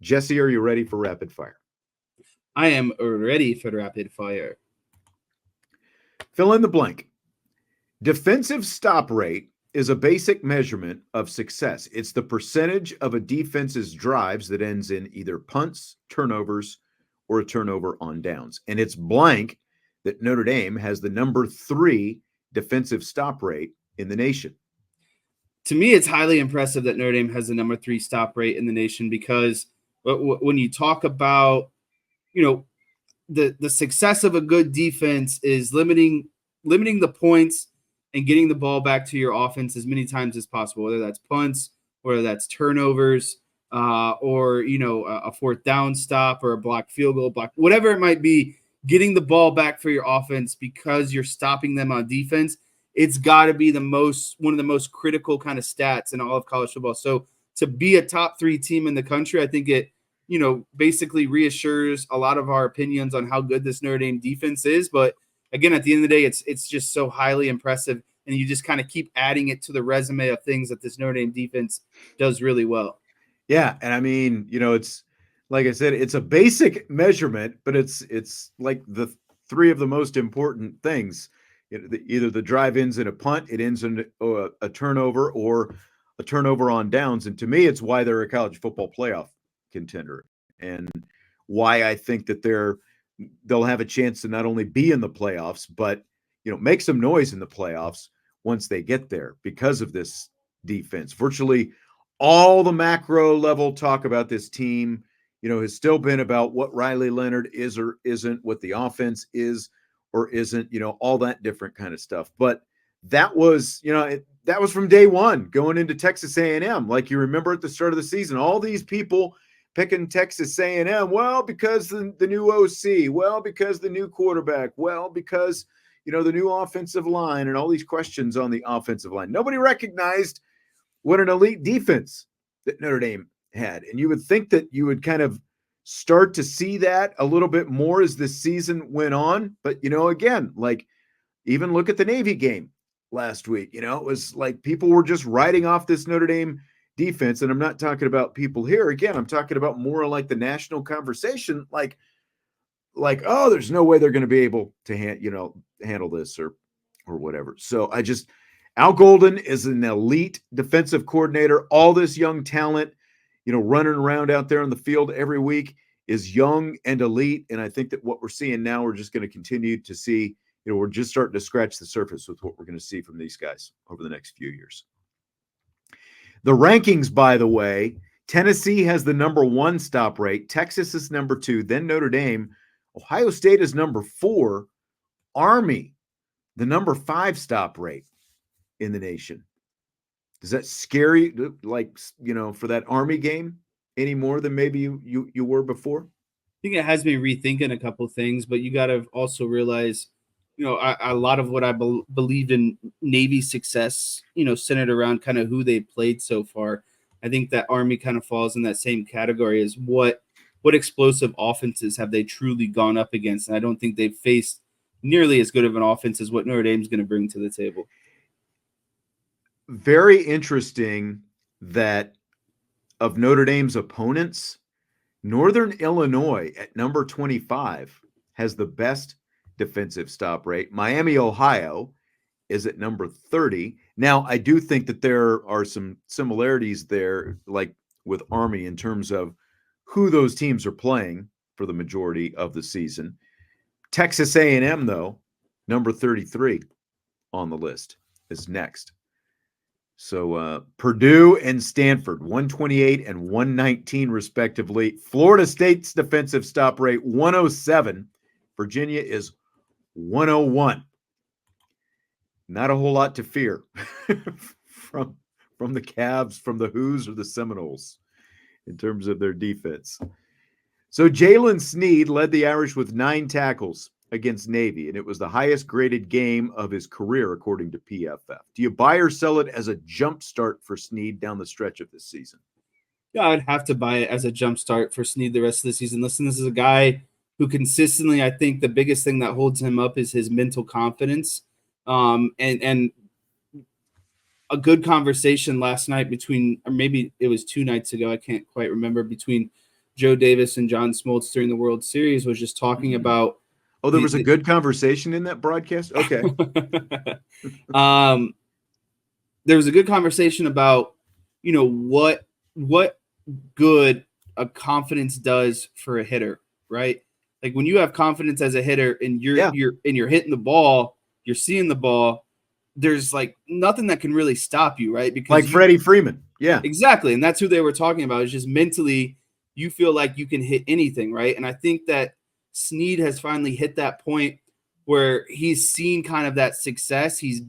Jesse, are you ready for rapid fire? I am ready for rapid fire. Fill in the blank. Defensive stop rate is a basic measurement of success. It's the percentage of a defense's drives that ends in either punts, turnovers, or a turnover on downs. And it's blank that Notre Dame has the number 3 defensive stop rate in the nation. To me, it's highly impressive that Notre Dame has the number 3 stop rate in the nation, because when you talk about, the success of a good defense is limiting the points and getting the ball back to your offense as many times as possible, whether that's punts, whether that's turnovers, or a fourth down stop or a block field goal, whatever it might be. Getting the ball back for your offense because you're stopping them on defense, it's got to be one of the most critical kind of stats in all of college football. So to be a top 3 team in the country, I think it, basically reassures a lot of our opinions on how good this Notre Dame defense is. But again, at the end of the day, it's just so highly impressive, and you just kind of keep adding it to the resume of things that this Notre Dame defense does really well. Yeah, and I mean, it's like I said, it's a basic measurement, but it's like the 3 of the most important things. Either the drive ends in a punt, it ends in a turnover, or a turnover on downs. And to me, it's why they're a college football playoff contender, and why I think that they'll have a chance to not only be in the playoffs, but make some noise in the playoffs once they get there, because of this defense. Virtually all the macro level talk about this team, has still been about what Riley Leonard is or isn't, what the offense is or isn't, all that different kind of stuff. But that was, that was from day one going into Texas A&M. Like, you remember at the start of the season, all these people picking Texas A&M, well, because the new OC, well, because the new quarterback, well, because, the new offensive line, and all these questions on the offensive line. Nobody recognized what an elite defense that Notre Dame had. And you would think that you would kind of start to see that a little bit more as the season went on. But, again, like, even look at the Navy game last week. It was like people were just writing off this Notre Dame defense. And I'm not talking about people here. Again, I'm talking about more like the national conversation, like, oh, there's no way they're going to be able to handle this or whatever. So Al Golden is an elite defensive coordinator. All this young talent, running around out there on the field every week is young and elite. And I think that what we're seeing now, we're just going to continue to see, we're just starting to scratch the surface with what we're going to see from these guys over the next few years. The rankings, by the way, Tennessee has the number 1 stop rate. Texas is number 2, then Notre Dame. Ohio State is number 4. Army, the number 5 stop rate in the nation. Is that scary, like, for that Army game any more than maybe you were before? I think it has me rethinking a couple things, but you got to also realize, a lot of what I believed in Navy's success, centered around kind of who they played so far. I think that Army kind of falls in that same category as what explosive offenses have they truly gone up against. And I don't think they've faced nearly as good of an offense as what Notre Dame's going to bring to the table. Very interesting that of Notre Dame's opponents, Northern Illinois at number 25 has the best defensive stop rate. Miami, Ohio is at number 30. Now, I do think that there are some similarities there, like with Army, in terms of who those teams are playing for the majority of the season. Texas A&M, though, number 33 on the list, is next. So Purdue and Stanford, 128 and 119 respectively. Florida State's defensive stop rate, 107. Virginia is 101. Not a whole lot to fear from the Cavs, from the Who's, or the Seminoles in terms of their defense. So Jaylen Sneed led the Irish with 9 tackles against Navy, and it was the highest graded game of his career, according to PFF. Do you buy or sell it as a jump start for Sneed down the stretch of this season? Yeah, I'd have to buy it as a jump start for Sneed the rest of the season. Listen, this is a guy who consistently, I think the biggest thing that holds him up is his mental confidence. And a good conversation last night between, or maybe it was 2 nights ago, I can't quite remember, between Joe Davis and John Smoltz during the World Series was just talking about. Oh, there was a good conversation in that broadcast? Okay. There was a good conversation about, what good a confidence does for a hitter, right? Like when you have confidence as a hitter and you're hitting the ball, you're seeing the ball, there's like nothing that can really stop you, right? Because like Freddie Freeman. Yeah. Exactly. And that's who they were talking about. It's just mentally you feel like you can hit anything, right? And I think that Sneed has finally hit that point where he's seen kind of that success. He's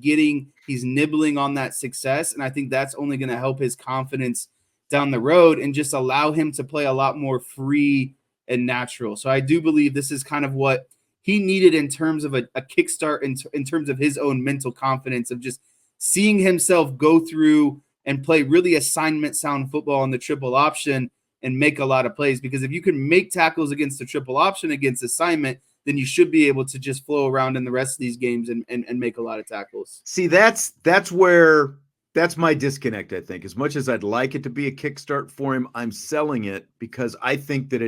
nibbling on that success. And I think that's only going to help his confidence down the road and just allow him to play a lot more free and natural. So I do believe this is kind of what he needed in terms of a kickstart in terms of his own mental confidence of just seeing himself go through and play really assignment sound football in the triple option and make a lot of plays. Because if you can make tackles against the triple option against assignment, then you should be able to just flow around in the rest of these games and make a lot of tackles. See, that's my disconnect, I think. As much as I'd like it to be a kickstart for him, I'm selling it because I think that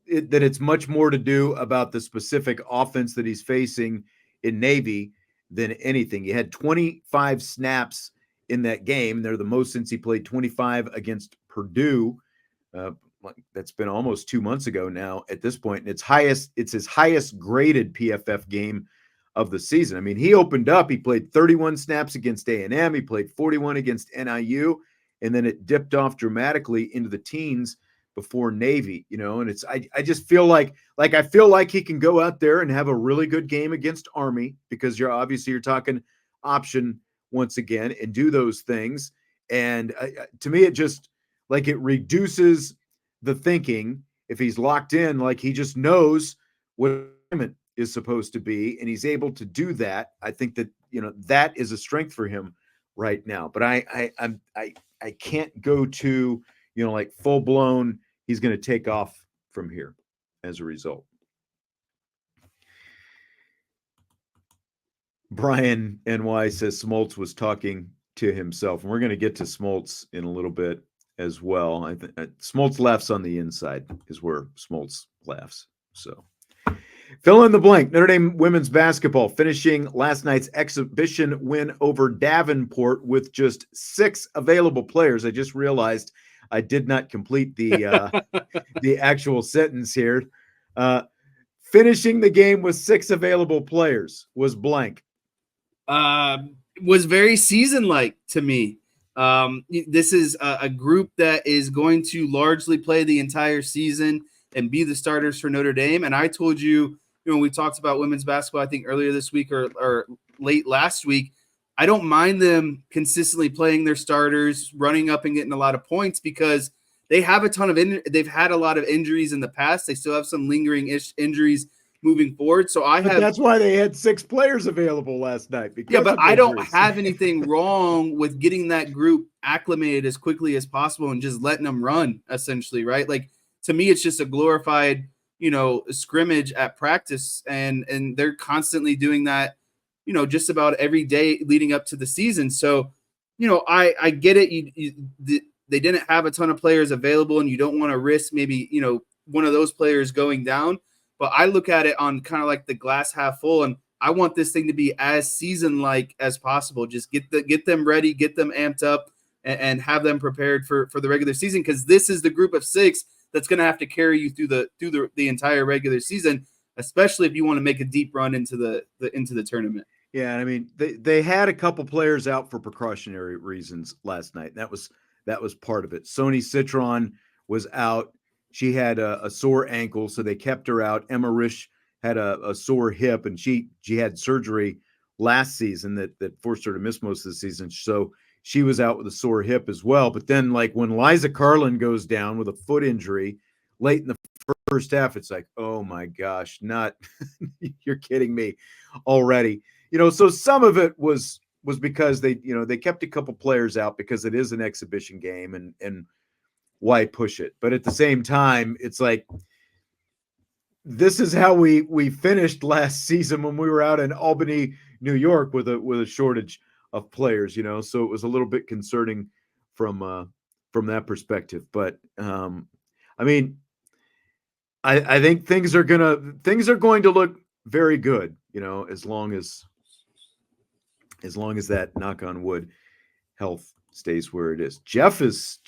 it's much more to do about the specific offense that he's facing in Navy than anything. He had 25 snaps in that game. They're the most since he played 25 against Purdue. That's been almost 2 months ago now at this point. And it's his highest graded PFF game of the season. I mean, he opened up, he played 31 snaps against A&M. He played 41 against NIU. And then it dipped off dramatically into the teens before Navy, and I just feel like I feel like he can go out there and have a really good game against Army because you're talking option once again and do those things. And to me, it just like it reduces the thinking if he's locked in, like he just knows what is supposed to be, and he's able to do that. I think that that is a strength for him right now. But I can't go to like full blown. He's going to take off from here as a result. Brian NY says Smoltz was talking to himself, and we're going to get to Smoltz in a little bit as well. I think Smoltz laughs on the inside is where Smoltz laughs. So fill in the blank. Notre Dame women's basketball finishing last night's exhibition win over Davenport with just 6 available players. I just realized I did not complete the actual sentence here. Finishing the game with 6 available players was blank. Was very season-like to me. This is a group that is going to largely play the entire season and be the starters for Notre Dame. And I told you, we talked about women's basketball, I think earlier this week or late last week, I don't mind them consistently playing their starters, running up and getting a lot of points because they have a ton of they've had a lot of injuries in the past. They still have some lingering injuries moving forward. So that's why they had 6 players available last night. But I don't have anything wrong with getting that group acclimated as quickly as possible and just letting them run, essentially, right? Like to me, it's just a glorified, scrimmage at practice, and they're constantly doing that, just about every day leading up to the season. So, I get it. They didn't have a ton of players available, and you don't want to risk maybe, one of those players going down. But I look at it on kind of like the glass half full, and I want this thing to be as season-like as possible. Just get them ready, get them amped up, and have them prepared for the regular season, because this is the group of 6 that's going to have to carry you through the entire regular season, especially if you want to make a deep run into the tournament. Yeah, I mean they had a couple players out for precautionary reasons last night. That was part of it. Sony Citron was out. She had a sore ankle, so they kept her out. Emma Risch had a sore hip, and she had surgery last season that forced her to miss most of the season. So she was out with a sore hip as well. But then, like when Liza Carlin goes down with a foot injury late in the first half, it's like, oh my gosh, not you're kidding me already. So some of it was because they kept a couple players out because it is an exhibition game, and why push it? But at the same time, it's like this is how we finished last season when we were out in Albany, New York, with a shortage of players. So it was a little bit concerning from that perspective. But I mean, I think things are going to look very good, as long as that, knock on wood, health stays where it is. Jeff is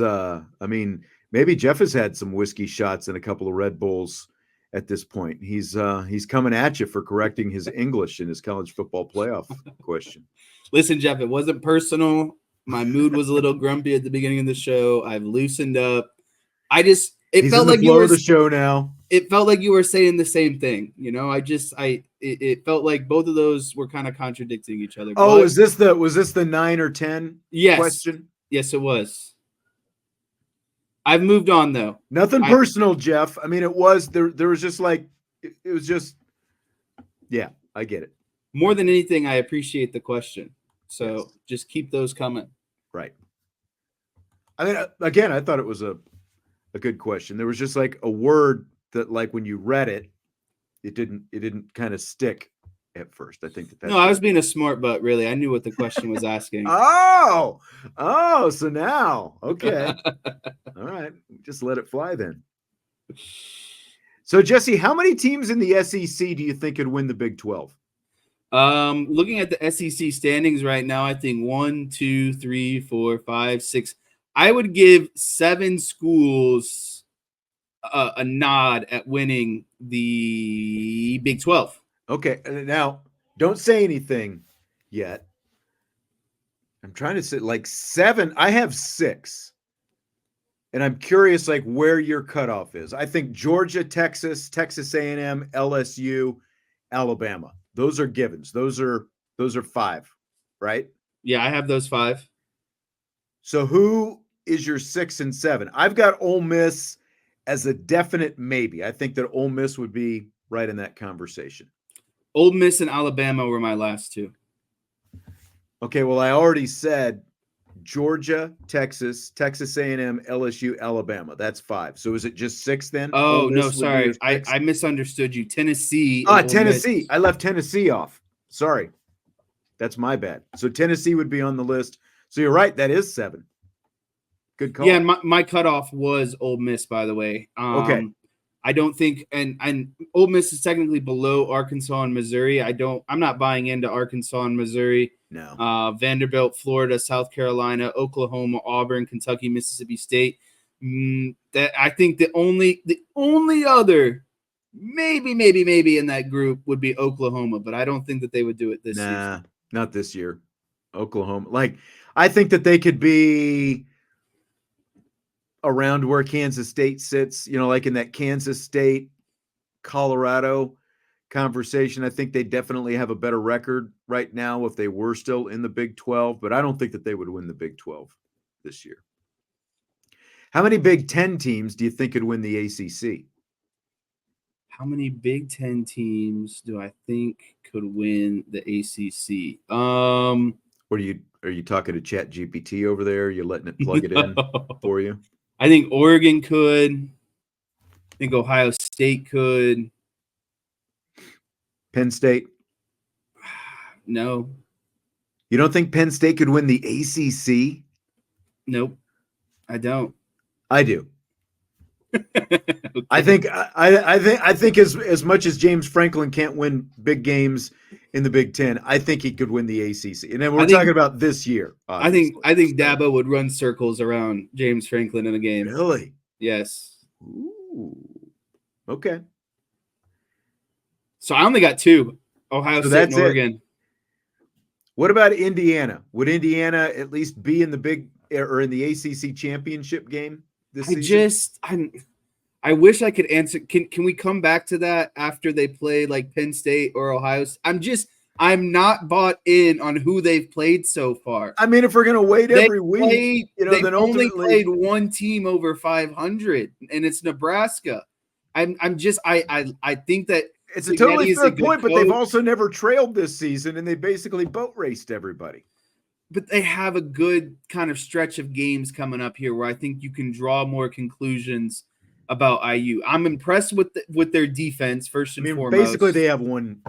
I mean, maybe Jeff has had some whiskey shots and a couple of Red Bulls at this point. He's coming at you for correcting his English in his college football playoff question. Listen, Jeff, it wasn't personal. My mood was a little grumpy at the beginning of the show. I've loosened up. He's felt like you were the show now. It felt like you were saying the same thing. It felt like both of those were kind of contradicting each other. Oh, was this the 9 or 10 question? Yes, it was. I've moved on though. Nothing personal, Jeff. I mean, it was there was just like it was just, yeah, I get it. More than anything, I appreciate the question. So just keep those coming. Right. I mean, again, I thought it was a good question. There was just like a word that, like, when you read it, it didn't kind of stick at first. I think that's I was being a smart butt, really. I knew what the question was asking. Oh, so now, okay. All right. Just let it fly then. So, Jesse, how many teams in the SEC do you think could win the Big 12? Looking at the SEC standings right now, I think 1, 2, 3, 4, 5, 6. I would give 7 schools a nod at winning the Big 12. Okay, now don't say anything yet. I'm trying to say like 7. I have 6, and I'm curious like where your cutoff is. I think Georgia, Texas, Texas A&M, LSU, Alabama. Those are givens. Those are 5, right? Yeah, I have those 5. So who is your 6 and 7? I've got Ole Miss as a definite maybe. I think that Ole Miss would be right in that conversation. Ole Miss and Alabama were my last 2. Okay, well, I already said Georgia, Texas, Texas A&M, LSU, Alabama. That's 5. So is it just 6 then? Oh, no, sorry. I misunderstood you. Tennessee. Tennessee. I left Tennessee off. Sorry. That's my bad. So Tennessee would be on the list. So you're right. That is 7. Good call. Yeah, and my cutoff was Ole Miss, by the way. Okay. I don't think, and Ole Miss is technically below Arkansas and Missouri. I'm not buying into Arkansas and Missouri. No. Vanderbilt, Florida, South Carolina, Oklahoma, Auburn, Kentucky, Mississippi State. That I think the only other maybe in that group would be Oklahoma, but I don't think that they would do it this season. Nah, not this year. Oklahoma. Like, I think that they could be around where Kansas State sits, like in that Kansas State, Colorado conversation. I think they definitely have a better record right now if they were still in the Big 12, but I don't think that they would win the Big 12 this year. How many Big 10 teams do you think could win the ACC? How many Big 10 teams do I think could win the ACC? Are you talking to Chat GPT over there? Are you letting it plug it in for you? I think Oregon could. I think Ohio State could. Penn State? No. You don't think Penn State could win the ACC? Nope. I don't. I do. Okay. I think as much as James Franklin can't win big games in the Big 10, I think he could win the ACC. And then we're talking about this year. Obviously. I think Dabo would run circles around James Franklin in a game. Really? Yes. Ooh. Okay. So I only got 2. Ohio State and Oregon. It. What about Indiana? Would Indiana at least be in the big or in the ACC championship game this season? I wish I could answer. Can we come back to that after they play like Penn State or Ohio? I'm not bought in on who they've played so far. I mean, if we're gonna wait every week, they've only played one team over 500, and it's Nebraska. I think that it's a totally fair point, but they've also never trailed this season, and they basically boat raced everybody. But they have a good kind of stretch of games coming up here where I think you can draw more conclusions about IU. I'm impressed with their defense first and foremost. Basically, they have one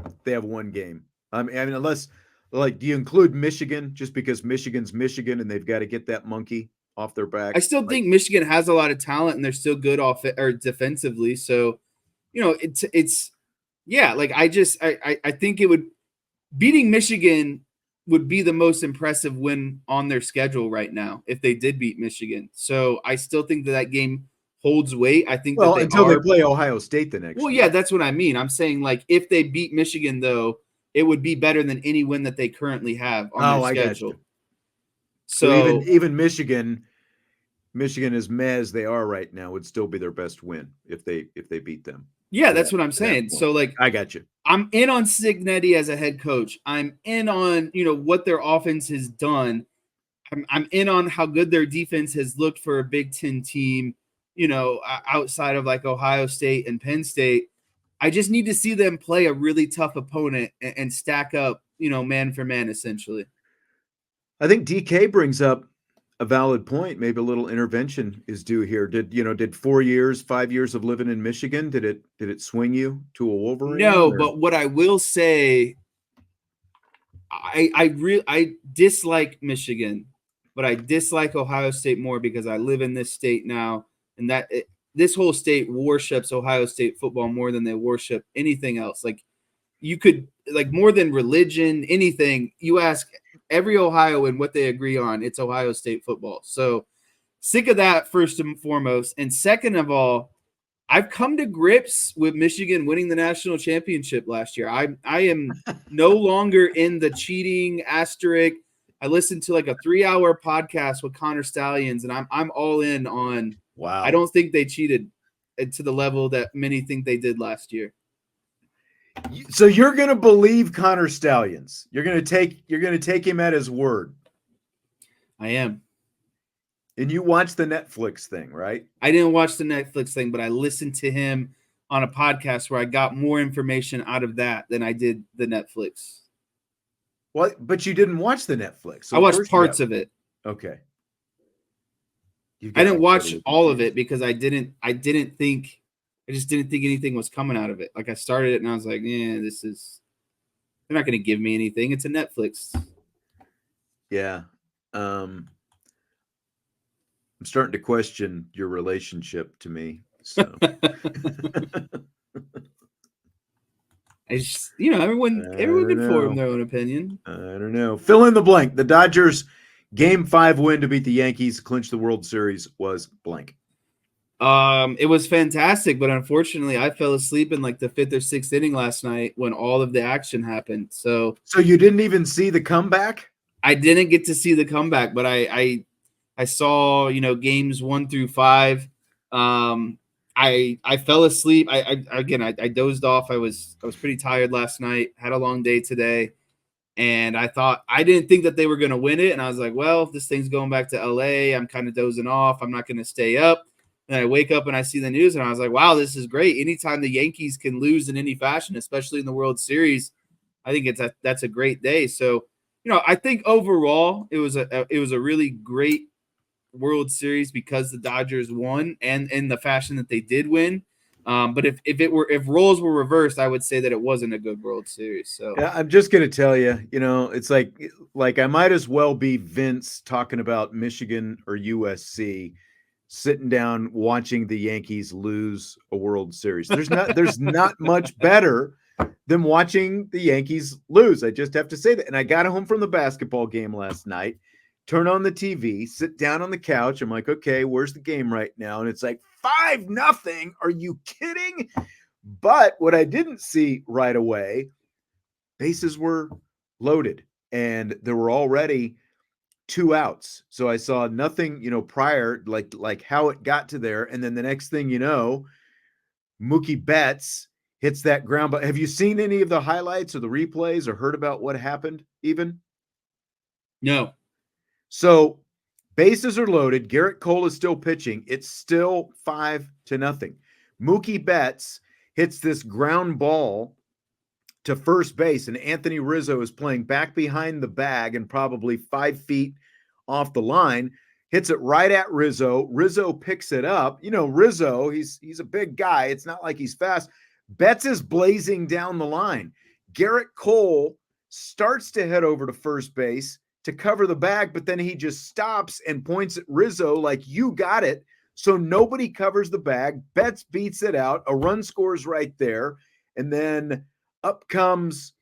game. I mean, unless do you include Michigan just because Michigan's Michigan and they've got to get that monkey off their back. I still think Michigan has a lot of talent and they're still good or defensively. So, it's yeah, like I think it would beating Michigan would be the most impressive win on their schedule right now if they did beat Michigan. So I still think that game holds weight. I think that until they play Ohio State the next. Well, yeah, that's what I mean. I'm saying like if they beat Michigan though, it would be better than any win that they currently have on their schedule. So even Michigan as meh as they are right now would still be their best win if they beat them. Yeah, that's what I'm saying. So like I got you. I'm in on Cignetti as a head coach. I'm in on, what their offense has done. I'm in on how good their defense has looked for a Big Ten team, outside of like Ohio State and Penn State. I just need to see them play a really tough opponent and stack up, man for man, essentially. I think DK brings up a valid point. Maybe a little intervention is due here. Did 5 years of living in Michigan, did it swing you to a Wolverine? No, but what I will say, I dislike Michigan, but I dislike Ohio State more because I live in this state now, and this whole state worships Ohio State football more than they worship anything else. Like you could more than religion, anything. You ask every Ohioan what they agree on, it's Ohio State football. So sick of that, first and foremost. And second of all, I've come to grips with Michigan winning the national championship last year. I am no longer in the cheating asterisk. I listened to like a 3-hour podcast with Connor Stallions, and I'm all in on. Wow. I don't think they cheated to the level that many think they did last year. So you're going to believe Connor Stallions. You're going to take him at his word. I am. And you watched the Netflix thing, right? I didn't watch the Netflix thing, but I listened to him on a podcast where I got more information out of that than I did the Netflix. Well, but you didn't watch the Netflix. So I watched parts of it. Okay. I didn't watch all of it because I just didn't think anything was coming out of it. Like I started it and I was like, yeah, they're not going to give me anything. It's a Netflix. Yeah. I'm starting to question your relationship to me. So everyone can form their own opinion. I don't know. Fill in the blank. The Dodgers Game 5 win to beat the Yankees, clinch the World Series was blank. It was fantastic, but unfortunately I fell asleep in like the 5th or 6th inning last night when all of the action happened. So you didn't even see the comeback? I didn't get to see the comeback, but I saw, games 1 through 5. I fell asleep. I dozed off. I was pretty tired last night, had a long day today. And I didn't think that they were going to win it. And I was like, well, if this thing's going back to LA, I'm kind of dozing off. I'm not going to stay up. And I wake up and I see the news and I was like, wow, this is great. Anytime the Yankees can lose in any fashion, especially in the World Series, I think that's a great day. So, I think overall it was a really great World Series because the Dodgers won and in the fashion that they did win. But if roles were reversed, I would say that it wasn't a good World Series. So yeah, I'm just gonna tell you, it's like I might as well be Vince talking about Michigan or USC, sitting down watching the Yankees lose a World Series. There's not much better than watching the Yankees lose. I just have to say that. And I got home from the basketball game last night, turn on the TV, sit down on the couch. I'm like, okay, where's the game right now? And it's like 5-0. Are you kidding? But what I didn't see right away, bases were loaded and there were already 2 outs. So I saw nothing, prior, like how it got to there. And then the next thing you know, Mookie Betts hits that ground. But have you seen any of the highlights or the replays or heard about what happened even? No. So bases are loaded. Garrett Cole is still pitching. It's still 5-0. Mookie Betts hits this ground ball to first base, and Anthony Rizzo is playing back behind the bag and probably 5 feet off the line, hits it right at Rizzo. Rizzo picks it up. Rizzo, he's a big guy. It's not like he's fast. Betts is blazing down the line. Garrett Cole starts to head over to first base to cover the bag, but then he just stops and points at Rizzo like, you got it. So nobody covers the bag. Betts beats it out. A run scores right there. And then up comes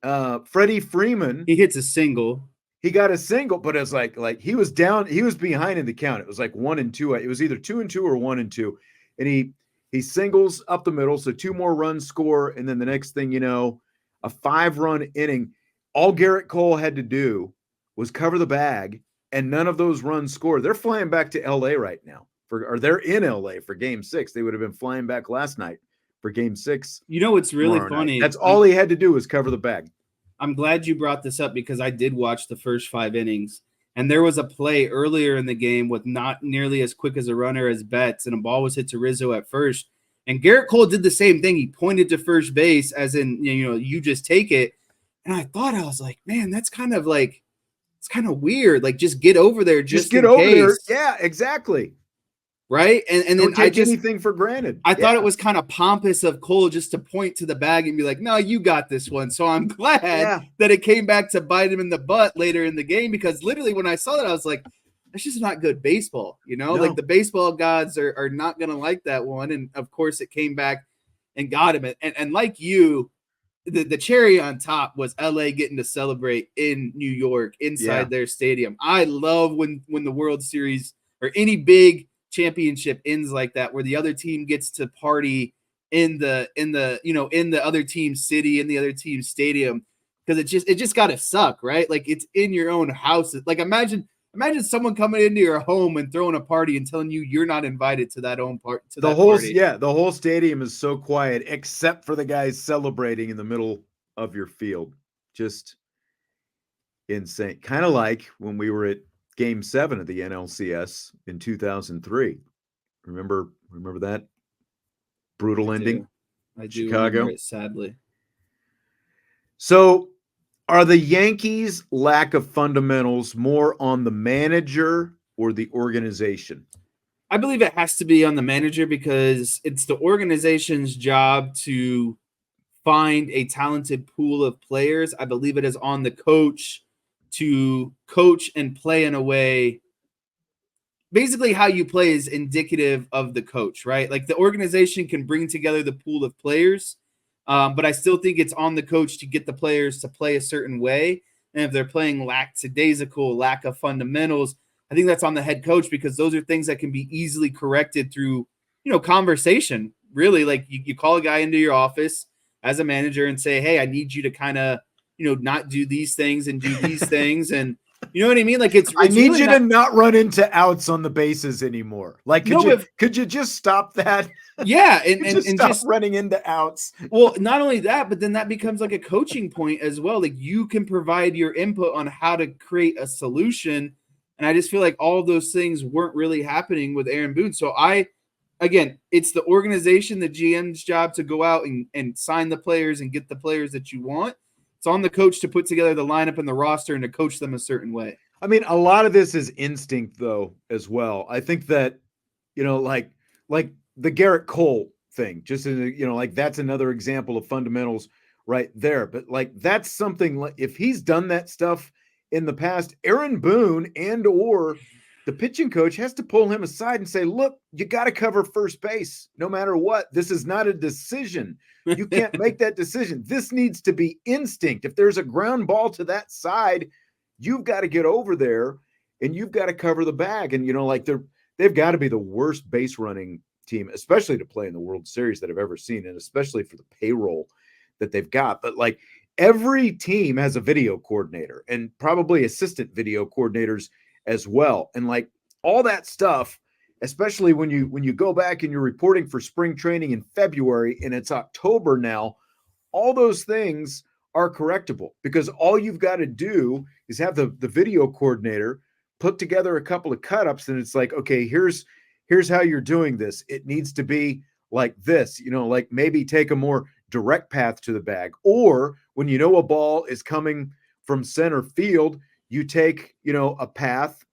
Freddie Freeman. He hits a single. He got a single, but it's like he was down, he was behind in the count. It was like 1-2. It was either 2-2 or 1-2. And he singles up the middle. So 2 more runs score. And then the next thing you know, a 5-run inning. All Garrett Cole had to do was cover the bag, and none of those runs scored. They're flying back to LA right now. Or they're in LA for game 6. They would have been flying back last night for game 6. You know what's really funny? That's all he had to do was cover the bag. I'm glad you brought this up because I did watch the first 5 innings, and there was a play earlier in the game with not nearly as quick as a runner as Betts, and a ball was hit to Rizzo at first. And Garrett Cole did the same thing. He pointed to first base as in, you just take it. And I was like, man, that's kind of like, it's kind of weird. Like, just get over there. Just get over there. Yeah, exactly. Right. And then I just anything for granted. I thought it was kind of pompous of Cole just to point to the bag and be like, no, you got this one. So I'm glad that it came back to bite him in the butt later in the game, because literally when I saw that, I was like, that's just not good baseball. No. Like the baseball gods are not going to like that one. And of course it came back and got him. And like you, the cherry on top was LA getting to celebrate in New York inside their stadium. I love when the World Series or any big championship ends like that, where the other team gets to party in the other team's city, in the other team's stadium, because it just gotta suck, right? Like, it's in your own house. Like, imagine someone coming into your home and throwing a party and telling you you're not invited to that own part to the party. The whole stadium is so quiet except for the guys celebrating in the middle of your field. Just insane. Kind of like when we were at Game 7 of the NLCS in 2003. Remember that brutal ending? I do Chicago. remember it, sadly. So, are the Yankees' lack of fundamentals more on the manager or the organization? I believe it has to be on the manager, because it's the organization's job to find a talented pool of players. I believe it is on the coach to coach and play in a way. Basically, how you play is indicative of the coach, right? Like, the organization can bring together the pool of players, but I still think it's on the coach to get the players to play a certain way. And if they're playing lackadaisical, lack of fundamentals, I think that's on the head coach, because those are things that can be easily corrected through, conversation. Really, like, you call a guy into your office as a manager and say, hey, I need you to kind of, not do these things and do these things. And you know what I mean? Like, it's I need really you to not run into outs on the bases anymore. Like, could you just stop that? Yeah. And stop running into outs. Well, not only that, but then that becomes like a coaching point as well. Like, you can provide your input on how to create a solution. And I just feel like all of those things weren't really happening with Aaron Boone. So again, it's the organization, the GM's job to go out and sign the players and get the players that you want. It's on the coach to put together the lineup and the roster and to coach them a certain way. I mean, a lot of this is instinct, though, as well. I think that, like the Garrett Cole thing, just like that's another example of fundamentals right there. But like, that's something, like, if he's done that stuff in the past, Aaron Boone or the pitching coach has to pull him aside and say, look, you got to cover first base no matter what. This is not a decision. You can't make that decision. This needs to be instinct. If there's a ground ball to that side, you've got to get over there and you've got to cover the bag. And, they've got to be the worst base running team, especially to play in the World Series, that I've ever seen. And especially for the payroll that they've got. But like, every team has a video coordinator and probably assistant video coordinators as well. And like, all that stuff, especially when you go back and you're reporting for spring training in February and it's October now, all those things are correctable, because all you've got to do is have the video coordinator put together a couple of cut-ups, and it's like, okay, here's how you're doing this. It needs to be like this, like maybe take a more direct path to the bag. Or when a ball is coming from center field, you take, a path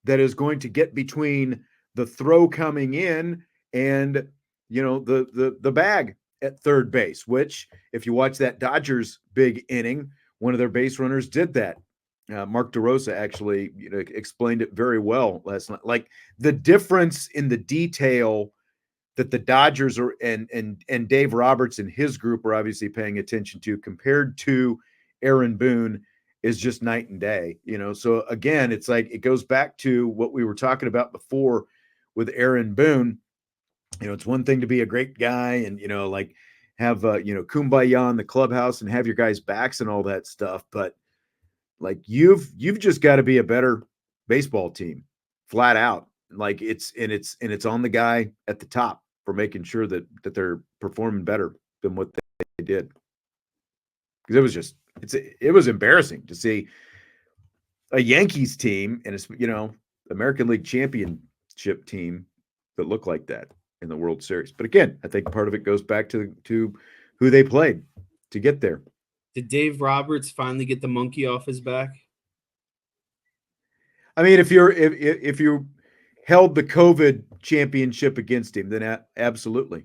that is going to get between the throw coming in and, the bag at third base, which, if you watch that Dodgers big inning, one of their base runners did that Mark DeRosa actually explained it very well last night. Like the difference in the detail that the Dodgers are and Dave Roberts and his group are obviously paying attention to compared to Aaron Boone is just night and day. So again, it's like it goes back to what we were talking about before with Aaron Boone. It's one thing to be a great guy and like have kumbaya in the clubhouse and have your guys' backs and all that stuff, but like you've just got to be a better baseball team, flat out. Like it's on the guy at the top for making sure that they're performing better than what they did. Because it was embarrassing to see a Yankees team and it's American League championship team that looked like that in the World Series. But again, I think part of it goes back to who they played to get there. Did Dave Roberts finally get the monkey off his back? I mean, if you held the COVID championship against him, then absolutely.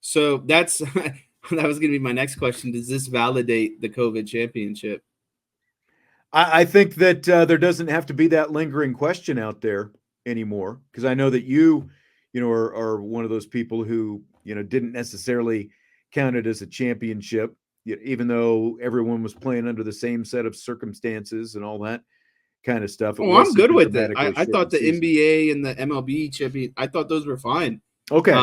So that's that was going to be my next question. Does this validate the COVID championship? I think that there doesn't have to be that lingering question out there anymore, because I know that you are one of those people who didn't necessarily count it as a championship, even though everyone was playing under the same set of circumstances and all that kind of stuff. I'm good with it. I thought the season. NBA and the MLB champion, I thought those were fine. Okay.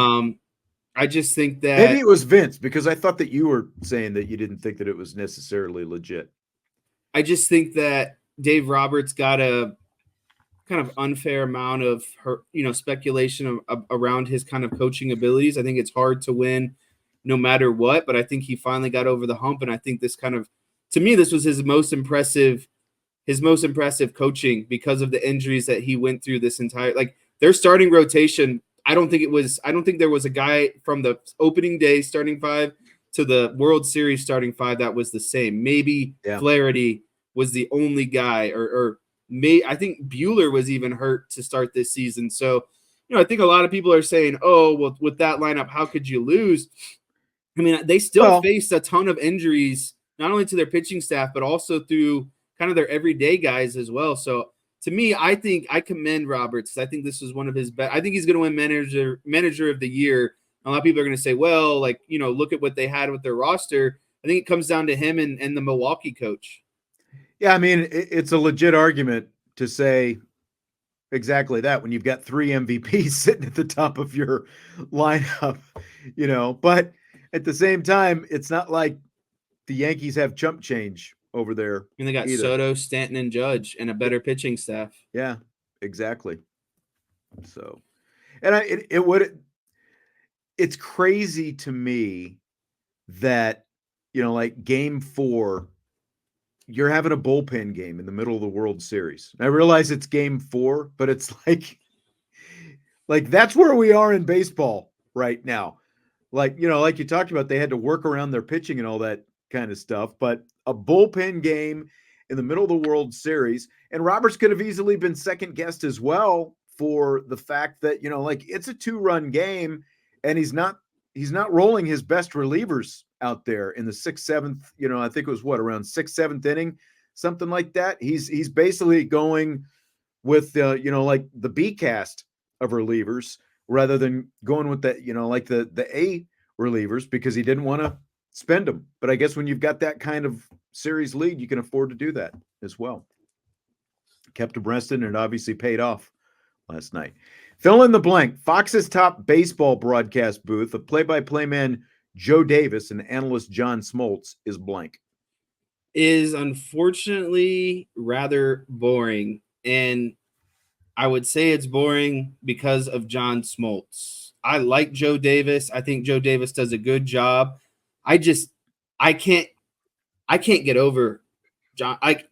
I just think that maybe it was Vince, because I thought that you were saying that you didn't think that it was necessarily legit. I just think that Dave Roberts got a kind of unfair amount of speculation around his kind of coaching abilities. I think it's hard to win no matter what, but I think he finally got over the hump. And I think this to me, this was his most impressive coaching because of the injuries that he went through this entire, like their starting rotation. I don't think there was a guy from the opening day starting five to the World Series starting five that was the same. Maybe Flaherty was the only guy, I think Buehler was even hurt to start this season. So, I think a lot of people are saying, oh, well, with that lineup, how could you lose? I mean, they still faced a ton of injuries, not only to their pitching staff, but also through kind of their everyday guys as well. So to me, I think I commend Roberts. I think this was one of his best. I think he's going to win manager of the year. A lot of people are going to say, well, look at what they had with their roster. I think it comes down to him and the Milwaukee coach. Yeah, I mean, it's a legit argument to say exactly that when you've got 3 MVPs sitting at the top of your lineup, but at the same time, it's not like the Yankees have chump change over there. And they got Soto, Stanton, and Judge, and a better pitching staff. Yeah, exactly. So, and it's crazy to me that, like Game 4, you're having a bullpen game in the middle of the World Series. And I realize it's Game 4, but it's like that's where we are in baseball right now. Like you talked about, they had to work around their pitching and all that kind of stuff, but a bullpen game in the middle of the World Series, and Roberts could have easily been second guessed as well for the fact that, it's a 2-run game and he's not rolling his best relievers out there in the 6th, 7th, I think it was around 6th, 7th inning, something like that. He's basically going with like the B cast of relievers rather than going with the, like the A relievers, because he didn't want to spend them. But I guess when you've got that kind of series lead, you can afford to do that as well. Kept abreast and it obviously paid off last night. Fill in the blank. Fox's top baseball broadcast booth of play-by-play man Joe Davis and analyst John Smoltz is blank. Is unfortunately rather boring. And I would say it's boring because of John Smoltz. I like Joe Davis. I think Joe Davis does a good job. I can't get over John. I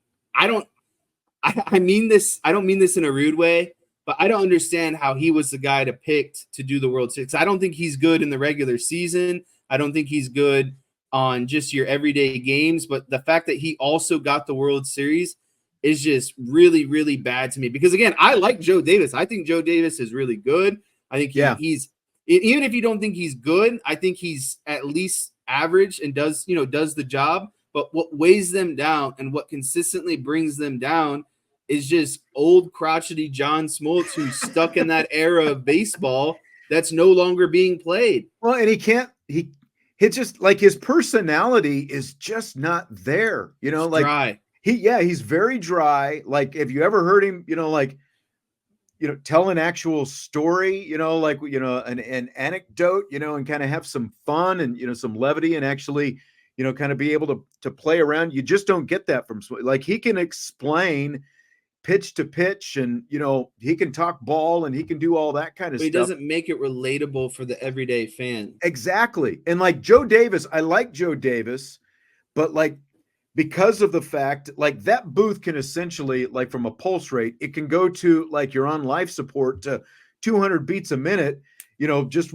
mean this. I don't mean this in a rude way, but I don't understand how he was the guy to pick to do the World Series. I don't think he's good in the regular season. I don't think he's good on just your everyday games. But the fact that he also got the World Series is just really, really bad to me. Because, again, I like Joe Davis. I think Joe Davis is really good. I think he's even if you don't think he's good, I think he's at least average and does the job. But what weighs them down and what consistently brings them down is just old crotchety John Smoltz, who's stuck in that era of baseball that's no longer being played. Well, and it's just like his personality is just not there, It's like dry. he's very dry. Like, have you ever heard him, like, tell an actual story, like, an anecdote, and kind of have some fun and, some levity and actually, kind of be able to play around. You just don't get that from, like, he can explain pitch to pitch and, he can talk ball and he can do all that kind of But he stuff. doesn't make it relatable for the everyday fan. Exactly. And like Joe Davis, I like Joe Davis, but like, because of the fact, like, that booth can essentially, like, from a pulse rate, it can go to, like, you're on life support to 200 beats a minute, just,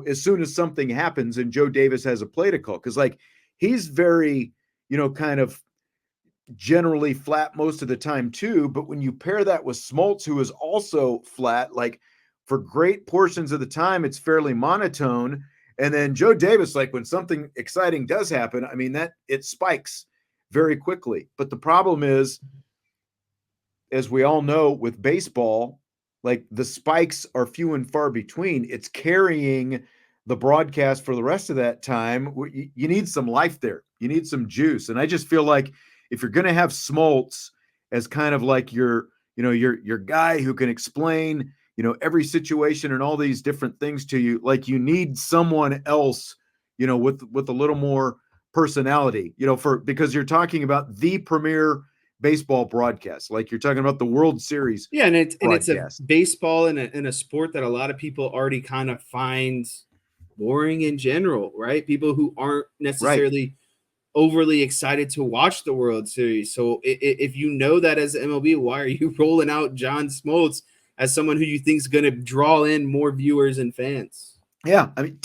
as soon as something happens and Joe Davis has a play to call. Cause like, he's very, kind of generally flat most of the time too. But when you pair that with Smoltz, who is also flat, like, for great portions of the time, it's fairly monotone. And then Joe Davis, like, when something exciting does happen, I mean, that it spikes very quickly. But the problem is, as we all know with baseball, like, the spikes are few and far between. It's carrying the broadcast for the rest of that time. You need some life there. You need some juice. And I just feel like if you're going to have Smoltz as kind of like your guy who can explain, every situation and all these different things to you, like, you need someone else, with a little more personality, because you're talking about the premier baseball broadcast. Like, you're talking about the World Series. Yeah, and it's a broadcast. baseball and a sport that a lot of people already kind of find boring in general, right? People who aren't necessarily overly excited to watch the World Series. So if you know that as MLB, why are you rolling out John Smoltz as someone who you think is going to draw in more viewers and fans? Yeah, I mean,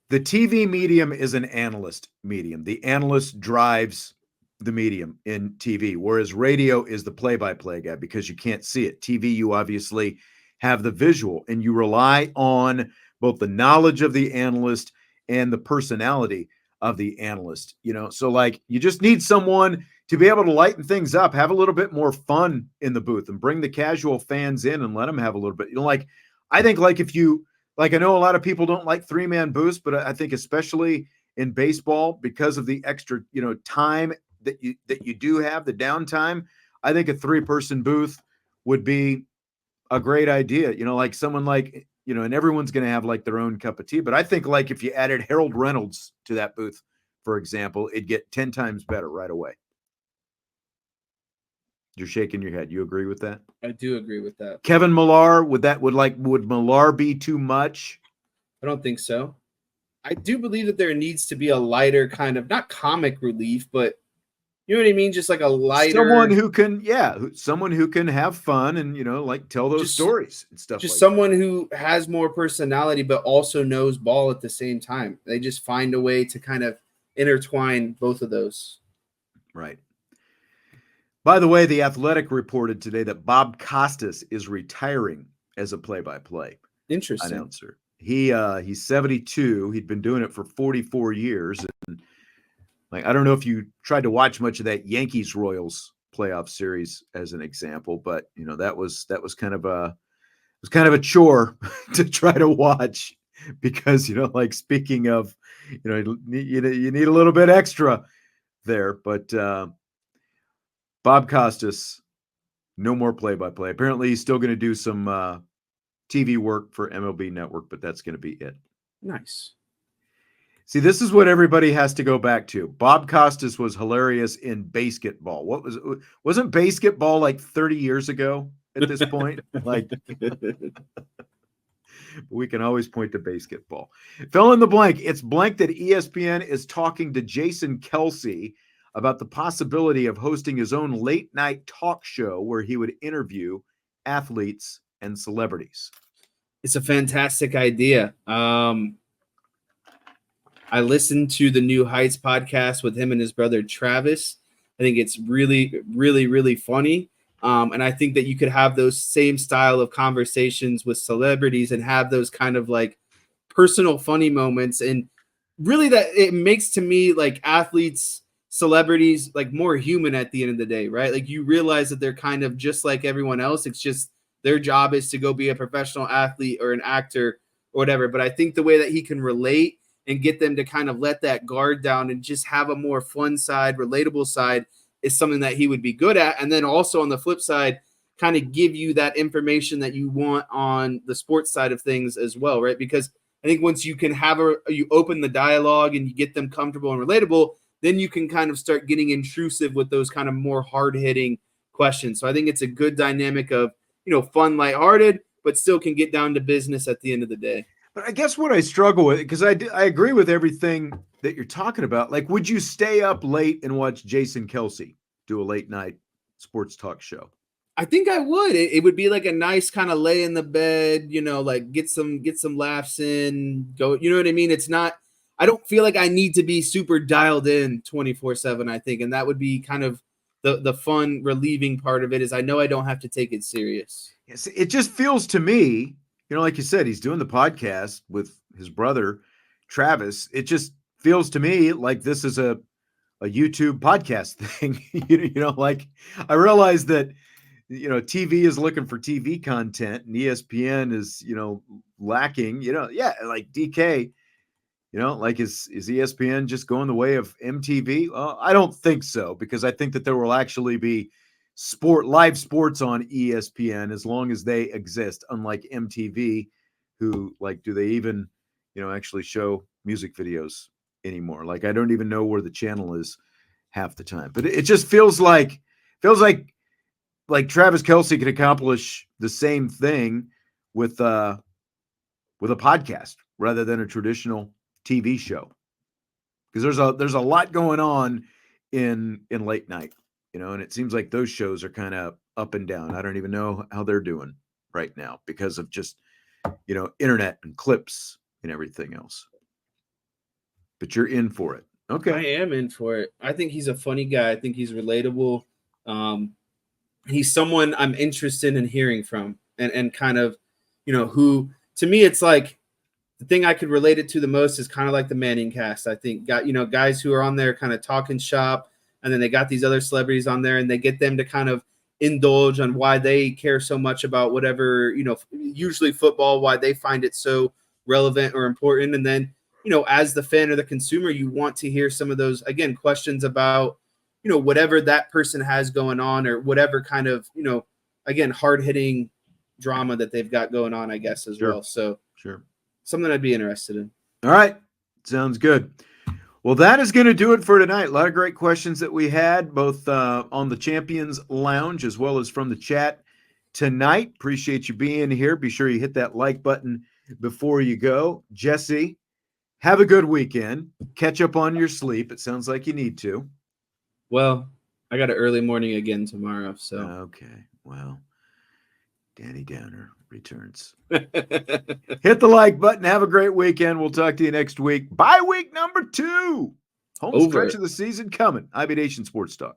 the TV medium is an analyst medium. The analyst drives the medium in TV, whereas radio is the play-by-play guy, because you can't see it. TV, you obviously have the visual, and you rely on both the knowledge of the analyst and the personality of the analyst. So like, you just need someone to be able to lighten things up, have a little bit more fun in the booth, and bring the casual fans in and let them have a little bit. Like, I think, like, if you, like, I know a lot of people don't like 3-man booths, but I think especially in baseball, because of the extra, time that you do have, the downtime, I think a 3-person booth would be a great idea. Like, someone like, and everyone's going to have, like, their own cup of tea. But I think, like, if you added Harold Reynolds to that booth, for example, it'd get 10 times better right away. You're shaking your head. You agree with that? I do agree with that. Kevin Millar, would Millar be too much? I don't think so. I do believe that there needs to be a lighter kind of, not comic relief, but you know what I mean? Just like a lighter, someone who can have fun and, like, tell those stories and stuff. Just like someone who has more personality, but also knows ball at the same time. They just find a way to kind of intertwine both of those. Right. By the way, The Athletic reported today that Bob Costas is retiring as a play-by-play announcer. He's 72. He'd been doing it for 44 years. And, like, I don't know if you tried to watch much of that Yankees Royals playoff series as an example, but that was kind of a chore to try to watch, because like, speaking of, you need a little bit extra there. But Bob Costas, no more play-by-play. Apparently, he's still going to do some TV work for MLB Network, but that's going to be it. Nice. See, this is what everybody has to go back to. Bob Costas was hilarious in basketball. Wasn't basketball like 30 years ago at this point? Like, we can always point to basketball. Fill in the blank. It's blank that ESPN is talking to Jason Kelce about the possibility of hosting his own late night talk show where he would interview athletes and celebrities. It's a fantastic idea. I listened to the New Heights podcast with him and his brother Travis. I think it's really, really, really funny. And I think that you could have those same style of conversations with celebrities and have those kind of like personal funny moments. And really that it makes to me like athletes, celebrities, like more human at the end of the day, right? Like you realize that they're kind of just like everyone else. It's just their job is to go be a professional athlete or an actor or whatever. But I think the way that he can relate and get them to kind of let that guard down and just have a more fun side, relatable side is something that he would be good at. And then also on the flip side, kind of give you that information that you want on the sports side of things as well, right? Because I think once you can you open the dialogue and you get them comfortable and relatable, then you can kind of start getting intrusive with those kind of more hard-hitting questions. So I think it's a good dynamic of, fun, lighthearted, but still can get down to business at the end of the day. But I guess what I struggle with, because I agree with everything that you're talking about. Like, would you stay up late and watch Jason Kelce do a late night sports talk show? I think I would. It would be like a nice kind of lay in the bed, like get some laughs in, go, you know what I mean? It's not, I don't feel like I need to be super dialed in 24/7, I think. And that would be kind of the fun, relieving part of it is I know I don't have to take it serious. Yes, it just feels to me, like you said, he's doing the podcast with his brother, Travis. It just feels to me like this is a YouTube podcast thing. Like I realize that, TV is looking for TV content and ESPN is, lacking, like DK, like is ESPN just going the way of MTV? Well, I don't think so, because I think that there will actually be live sports on ESPN as long as they exist, unlike MTV, who do they even, actually show music videos anymore? Like, I don't even know where the channel is half the time, but it just feels like Travis Kelce could accomplish the same thing with a podcast rather than a traditional TV show, because there's a lot going on in late night, and it seems like those shows are kind of up and down. I don't even know how they're doing right now because of just internet and clips and everything else. But you're in for it. Okay. I am in for it. I think he's a funny guy. I think he's relatable. He's someone I'm interested in hearing from, and kind of, who to me, it's like the thing I could relate it to the most is kind of like the Manning cast. I think guys who are on there kind of talking shop, and then they got these other celebrities on there and they get them to kind of indulge on why they care so much about whatever, usually football, why they find it so relevant or important. And then, as the fan or the consumer, you want to hear some of those, again, questions about, whatever that person has going on or whatever kind of, again, hard-hitting drama that they've got going on, I guess, as well. So sure. Something I'd be interested in. All right. Sounds good. Well, that is going to do it for tonight. A lot of great questions that we had, both on the Champions Lounge as well as from the chat tonight. Appreciate you being here. Be sure you hit that like button before you go. Jesse, have a good weekend. Catch up on your sleep. It sounds like you need to. Well, I got an early morning again tomorrow. So okay. Well, Danny Downer returns. Hit the like button. Have a great weekend. We'll talk to you next week. Bye week number 2. Home stretch of the season coming. IB Nation Sports Talk.